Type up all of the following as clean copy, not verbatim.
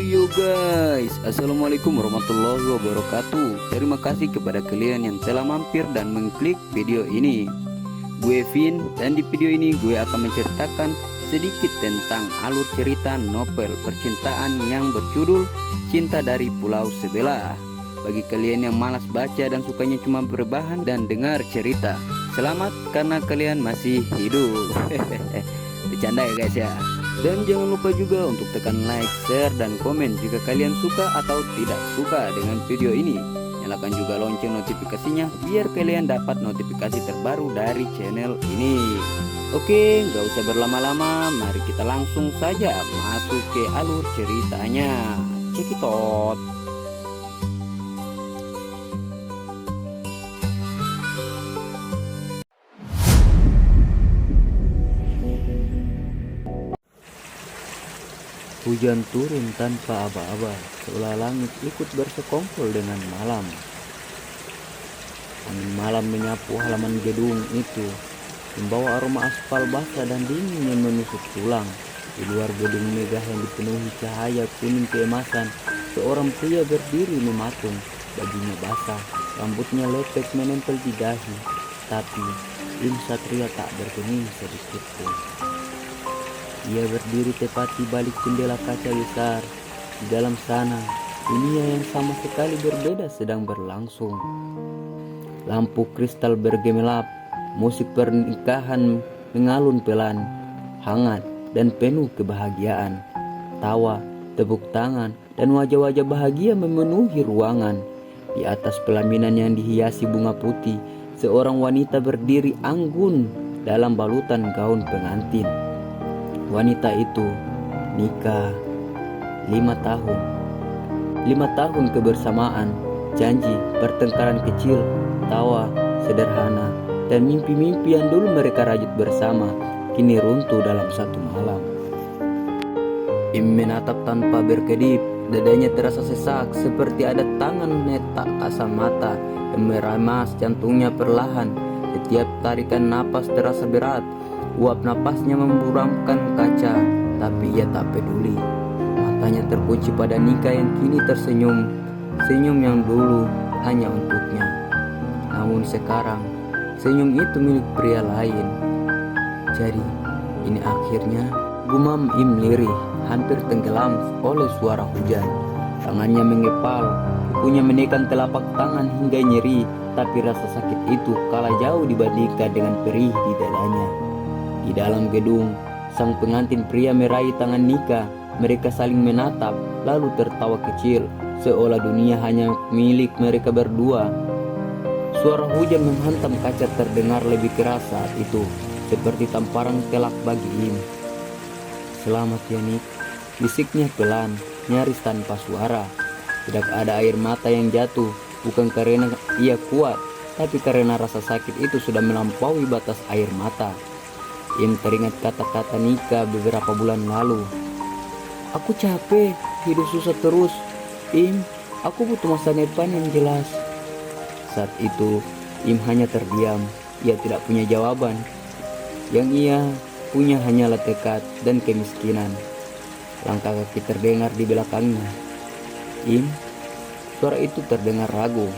Yo guys, assalamualaikum warahmatullahi wabarakatuh. Terima kasih kepada kalian yang telah mampir dan mengklik video ini. Gue Vin, dan di video ini gue akan menceritakan sedikit tentang alur cerita novel percintaan yang berjudul Cinta dari Pulau Sebelah. Bagi kalian yang malas baca dan sukanya cuma berbahan dan dengar cerita, selamat karena kalian masih hidup. Bercanda ya guys ya. Dan jangan lupa juga untuk tekan like, share, dan komen jika kalian suka atau tidak suka dengan video ini. Nyalakan juga lonceng notifikasinya biar kalian dapat notifikasi terbaru dari channel ini. Oke, nggak usah berlama-lama, mari kita langsung saja masuk ke alur ceritanya. Cekitot. Hujan turun tanpa aba-aba, seolah langit ikut bersekongkol dengan malam. Angin malam menyapu halaman gedung itu, membawa aroma aspal basah dan dingin yang menusuk tulang. Di luar gedung megah yang dipenuhi cahaya kuning keemasan, seorang pria berdiri mematung. Bajunya basah, rambutnya lepek menempel di dahi, tapi Satria tak bergeming sedikit pun. Ia berdiri tepat di balik jendela kaca besar. Di dalam sana, dunia yang sama sekali berbeda sedang berlangsung. Lampu kristal bergemerlap, musik pernikahan mengalun pelan, hangat dan penuh kebahagiaan. Tawa, tepuk tangan, dan wajah-wajah bahagia memenuhi ruangan. Di atas pelaminan yang dihiasi bunga putih, seorang wanita berdiri anggun dalam balutan gaun pengantin. Wanita itu nikah 5 tahun. 5 tahun kebersamaan, janji, pertengkaran kecil, tawa, sederhana, dan mimpi-mimpi yang dulu mereka rajut bersama kini runtuh dalam satu malam. Im menatap tanpa berkedip, dadanya terasa sesak seperti ada tangan netak kasar mata yang meramas jantungnya perlahan. Setiap tarikan napas terasa berat. Uap napasnya memburamkan kaca, tapi ia tak peduli. Matanya terkunci pada Nika yang kini tersenyum, senyum yang dulu hanya untuknya. Namun sekarang, senyum itu milik pria lain. Jadi, ini akhirnya, gumam Im lirih, hampir tenggelam oleh suara hujan. Tangannya mengepal, kukunya menekan telapak tangan hingga nyeri, tapi rasa sakit itu kalah jauh dibandingkan dengan perih di dadanya. Di dalam gedung, sang pengantin pria meraih tangan Nika. Mereka saling menatap, lalu tertawa kecil, seolah dunia hanya milik mereka berdua. Suara hujan menghantam kaca terdengar lebih keras saat itu, seperti tamparan telak bagi Im. "Selamat ya Nik," bisiknya pelan, nyaris tanpa suara. Tidak ada air mata yang jatuh, bukan karena ia kuat, tapi karena rasa sakit itu sudah melampaui batas air mata. Im teringat kata-kata Nika beberapa bulan lalu. "Aku capek, hidup susah terus. Im, aku butuh masa depan yang jelas." Saat itu, Im hanya terdiam. Ia tidak punya jawaban. Yang ia punya hanyalah tekad dan kemiskinan. Langkah kaki terdengar di belakangnya. "Im?" Suara itu terdengar ragu.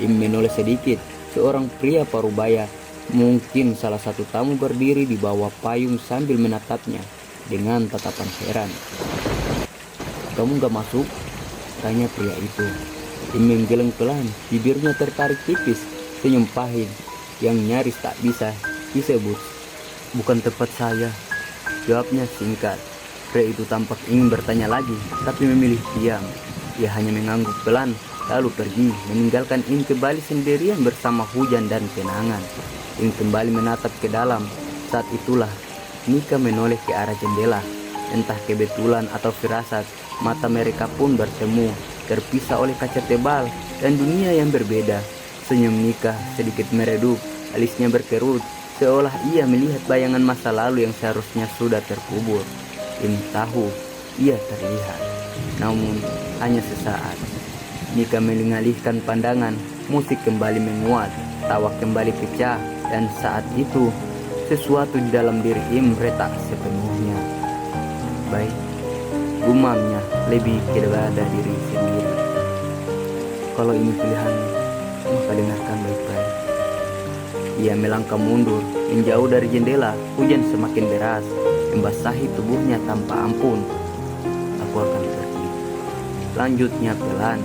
Im menoleh sedikit. Seorang pria parubaya, mungkin salah satu tamu, berdiri di bawah payung sambil menatapnya dengan tatapan heran. "Kamu gak masuk?" tanya pria itu. Im menggeleng pelan, bibirnya tertarik tipis, senyum pahit yang nyaris tak bisa disebut. "Bukan tempat saya," jawabnya singkat. Pria itu tampak ingin bertanya lagi, tapi memilih diam. Ia hanya mengangguk pelan, lalu pergi, meninggalkan Im kembali sendirian bersama hujan dan kenangan. Im kembali menatap ke dalam. Saat itulah Nika menoleh ke arah jendela. Entah kebetulan atau firasat, mata mereka pun bertemu, terpisah oleh kaca tebal dan dunia yang berbeda. Senyum Nika sedikit meredup, alisnya berkerut, seolah ia melihat bayangan masa lalu yang seharusnya sudah terkubur. Im tahu ia terlihat, namun hanya sesaat. Nika mengalihkan pandangan, Musik kembali menguat, tawa kembali pecah, dan saat itu sesuatu di dalam diri Im retak sepenuhnya. Baik, gumamnya lebih kepada diri sendiri. Kalau ini pilihanmu, maka dengarkan baik-baik. Ia melangkah mundur, menjauh dari jendela. Hujan semakin deras, membasahi tubuhnya tanpa ampun. Aku akan pergi. Lanjutnya pelan,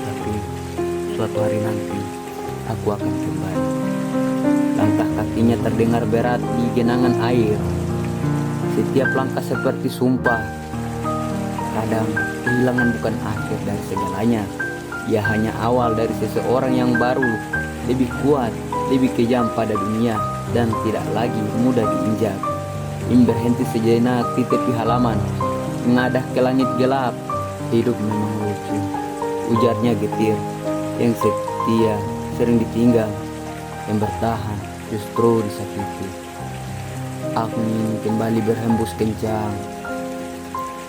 tapi suatu hari nanti aku akan kembali. Langkah kakinya terdengar berat di genangan air. Setiap langkah seperti sumpah. Kadang kehilangan bukan akhir dari segalanya. Ia hanya awal dari seseorang yang baru, lebih kuat, lebih kejam pada dunia, dan tidak lagi mudah diinjak. Im berhenti sejenak di tepi halaman, mengadah ke langit gelap. Hidup memang lucu, ujarnya getir. Yang setia sering ditinggal, yang bertahan justru disakiti. Angin kembali berhembus kencang.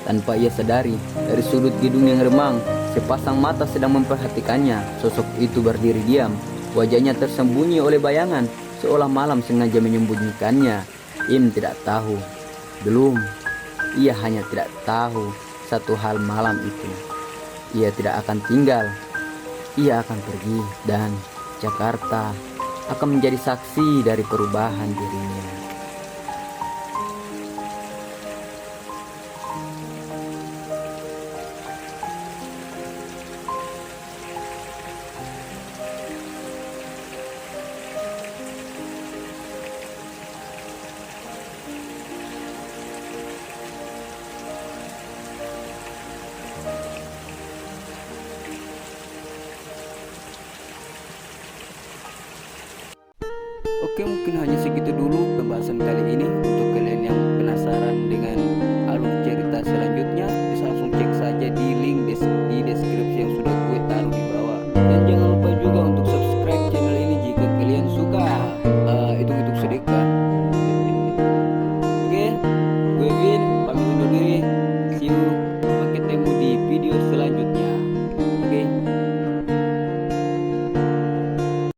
Tanpa ia sadari, dari sudut gedung yang remang, sepasang mata sedang memperhatikannya. Sosok itu berdiri diam, wajahnya tersembunyi oleh bayangan, seolah malam sengaja menyembunyikannya. Im tidak tahu, belum. Ia hanya tidak tahu satu hal malam itu. Ia tidak akan tinggal. Ia akan pergi, dan Jakarta akan menjadi saksi dari perubahan dirinya. Oke, mungkin hanya segitu dulu pembahasan kali ini. Untuk kalian yang penasaran dengan